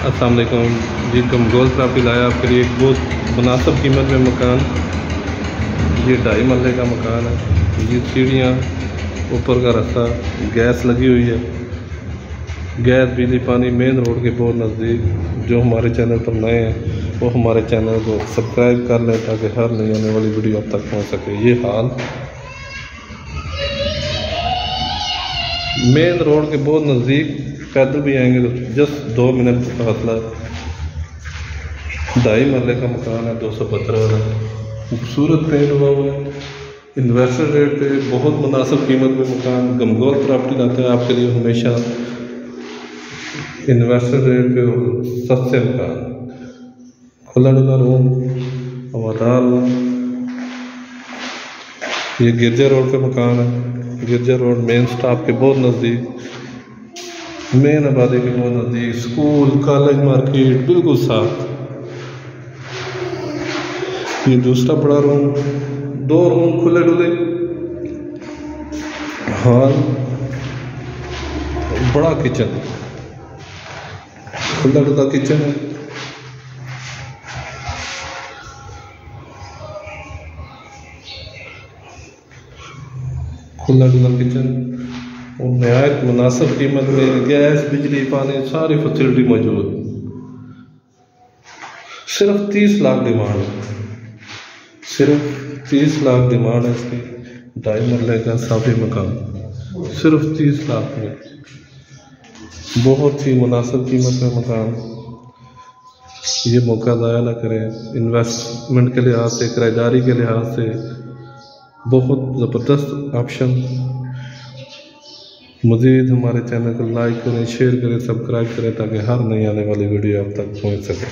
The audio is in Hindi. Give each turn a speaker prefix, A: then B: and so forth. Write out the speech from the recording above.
A: अस्सलाम वालेकुम जी। गमगोल प्रॉपर्टी लाया आपके लिए एक बहुत मुनासिब कीमत में मकान। ये 2.5 मरले का मकान है। ये सीढ़ियाँ, ऊपर का रास्ता, गैस लगी हुई है। गैस, बिजली, पानी मेन रोड के बहुत नज़दीक। जो हमारे चैनल पर नए हैं वो हमारे चैनल को सब्सक्राइब कर लें ताकि हर नई आने वाली वीडियो आप तक पहुँच सके। ये हाल मेन रोड के बहुत नज़दीक, पैदल भी आएंगे तो जस्ट 2 मिनट का फासला। 2.5 मरले का मकान है, 215 वाला, खूबसूरत पेंट हुआ हुआ है। इन्वेस्टर रेट पे बहुत मुनासिब कीमत में मकान। गमगोल प्रॉपर्टी लाते हैं आपके लिए हमेशा इन्वेस्टर रेट पे सस्ते मकान। खुला डुला रूम, हवादार रूम। ये गिरजा रोड पे मकान है। गिरजा रोड मेन स्टॉप के बहुत नज़दीक, मेन आबादी के बहुत नज़दीक, स्कूल, कॉलेज, मार्केट बिल्कुल साथ। ये दूसरा बड़ा रूम, 2 रूम खुले डुले, हॉल, बड़ा किचन, खुला डुला किचन है। खुला डुला किचन और नहायत मुनासिब कीमत में गैस, बिजली, पानी सारी फैसिलिटी मौजूद। सिर्फ 30 लाख डिमांड है। सिर्फ 30 लाख डिमांड है इसकी। 2.5 मरले का साफी मकान सिर्फ 30 लाख में, बहुत ही मुनासिब कीमत में मकान। ये मौका ज़ाया ना करें। इन्वेस्टमेंट के लिहाज से, किराएदारी के लिहाज से बहुत ज़बरदस्त ऑप्शन। मज़ीद हमारे चैनल को लाइक करें, शेयर करें, सब्सक्राइब करें ताकि हर नई आने वाली वीडियो आप तक पहुंच सके।